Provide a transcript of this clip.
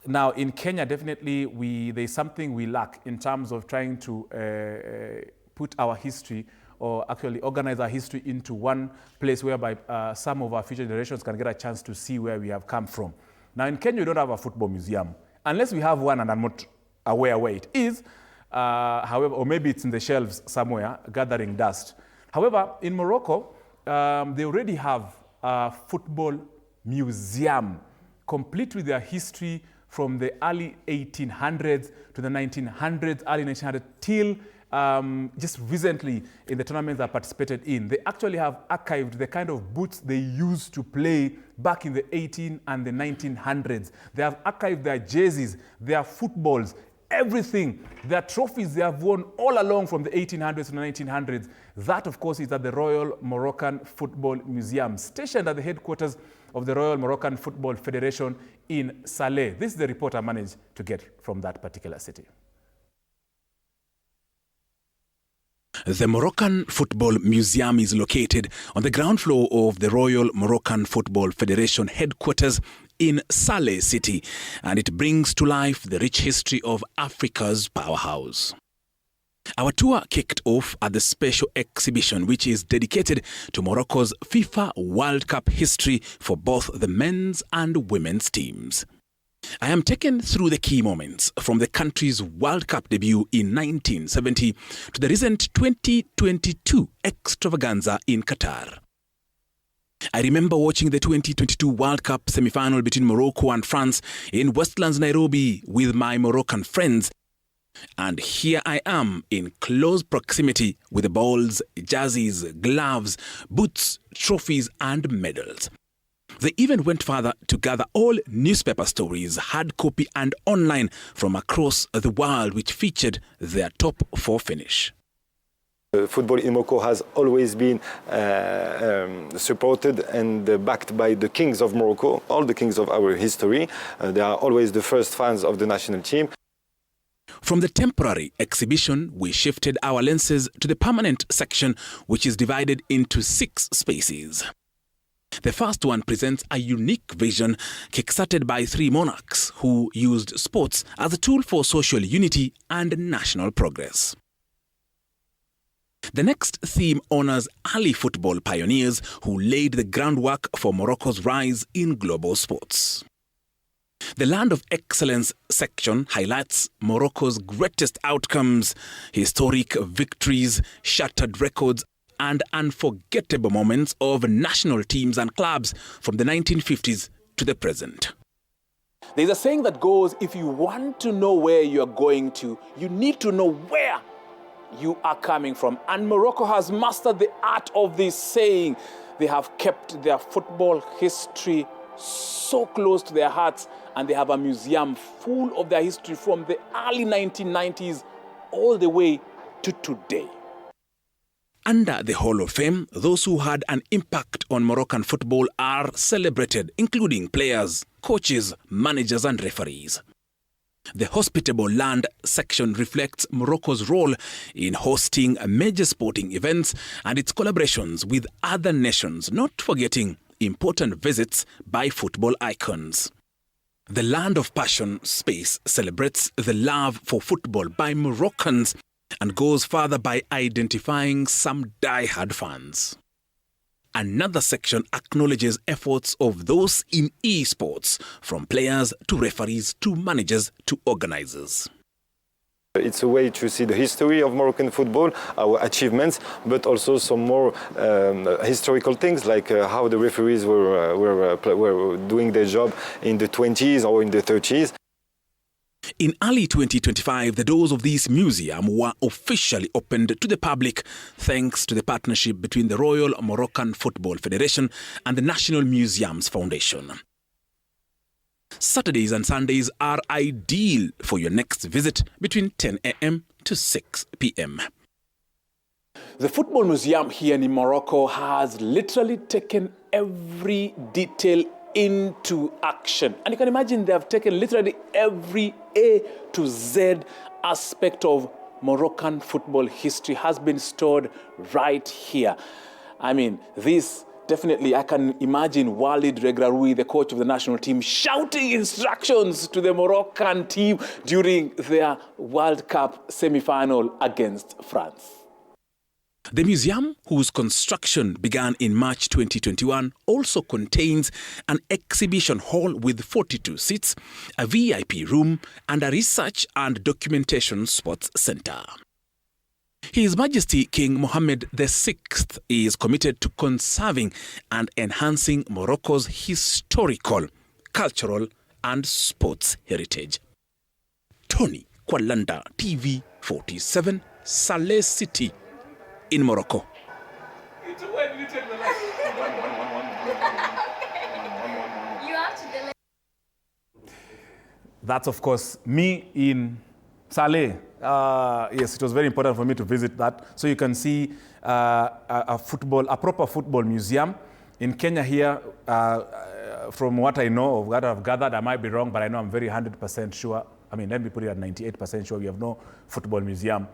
Now, in Kenya, definitely, there's something we lack in terms of trying to put our history, or actually organize our history into one place whereby some of our future generations can get a chance to see where we have come from. Now, in Kenya, we don't have a football museum. Unless we have one and I'm not aware where it is, however, or maybe it's in the shelves somewhere, gathering dust. However, in Morocco, they already have a football museum, complete with their history from the early 1800s to the 1900s, early 1900s, till just recently in the tournaments I participated in. They actually have archived the kind of boots they used to play back in the 18 and the 1900s. They have archived their jerseys, their footballs, everything, their trophies they have won all along from the 1800s to the 1900s. That, of course, is at the Royal Moroccan Football Museum, stationed at the headquarters of the Royal Moroccan Football Federation in Saleh. This is the report I managed to get from that particular city. The Moroccan Football Museum is located on the ground floor of the Royal Moroccan Football Federation headquarters in Saleh City, and it brings to life the rich history of Africa's powerhouse. Our tour kicked off at the special exhibition, which is dedicated to Morocco's FIFA World Cup history for both the men's and women's teams. I am taken through the key moments from the country's World Cup debut in 1970 to the recent 2022 extravaganza in Qatar. I remember watching the 2022 World Cup semi-final between Morocco and France in Westlands, Nairobi with my Moroccan friends. And here I am in close proximity with the balls, jerseys, gloves, boots, trophies and medals. They even went further to gather all newspaper stories, hard copy and online from across the world, which featured their top four finish. Football in Morocco has always been supported and backed by the kings of Morocco, all the kings of our history. They are always the first fans of the national team. From the temporary exhibition, we shifted our lenses to the permanent section, which is divided into 6 spaces. The first one presents a unique vision kickstarted by 3 monarchs who used sports as a tool for social unity and national progress. The next theme honors early football pioneers who laid the groundwork for Morocco's rise in global sports. The Land of Excellence section highlights Morocco's greatest outcomes, historic victories, shattered records, and unforgettable moments of national teams and clubs from the 1950s to the present. There's a saying that goes, if you want to know where you're going to, you need to know where you are coming from. And Morocco has mastered the art of this saying. They have kept their football history so close to their hearts, and they have a museum full of their history from the early 1990s all the way to today. Under the Hall of Fame, those who had an impact on Moroccan football are celebrated, including players, coaches, managers and referees. The Hospitable Land section reflects Morocco's role in hosting major sporting events and its collaborations with other nations, not forgetting important visits by football icons. The Land of Passion space celebrates the love for football by Moroccans and goes further by identifying some die-hard fans. Another section acknowledges efforts of those in esports, from players to referees to managers to organizers. It's a way to see the history of Moroccan football, our achievements, but also some more historical things, like how the referees were doing their job in the 20s or in the 30s. In early 2025, the doors of this museum were officially opened to the public thanks to the partnership between the Royal Moroccan Football Federation and the National Museums Foundation. Saturdays and Sundays are ideal for your next visit between 10 a.m. to 6 p.m. The Football Museum here in Morocco has literally taken every detail into action. And you can imagine they have taken literally every A to Z aspect of Moroccan football history has been stored right here. I mean, this definitely I can imagine Walid Regraoui, the coach of the national team, shouting instructions to the Moroccan team during their World Cup semi-final against France. The museum, whose construction began in March 2021, also contains an exhibition hall with 42 seats, a VIP room, and a research and documentation sports center. His Majesty King Mohammed VI is committed to conserving and enhancing Morocco's historical, cultural, and sports heritage. Tony Kwalanda, TV 47, Saleh City, in Morocco. That's, of course, me in Saleh. Yes, it was very important for me to visit that. So you can see a proper football museum. In Kenya here, from what I know, of what I've gathered, I might be wrong, but I know I'm very 100% sure. I mean, let me put it at 98% sure we have no football museum.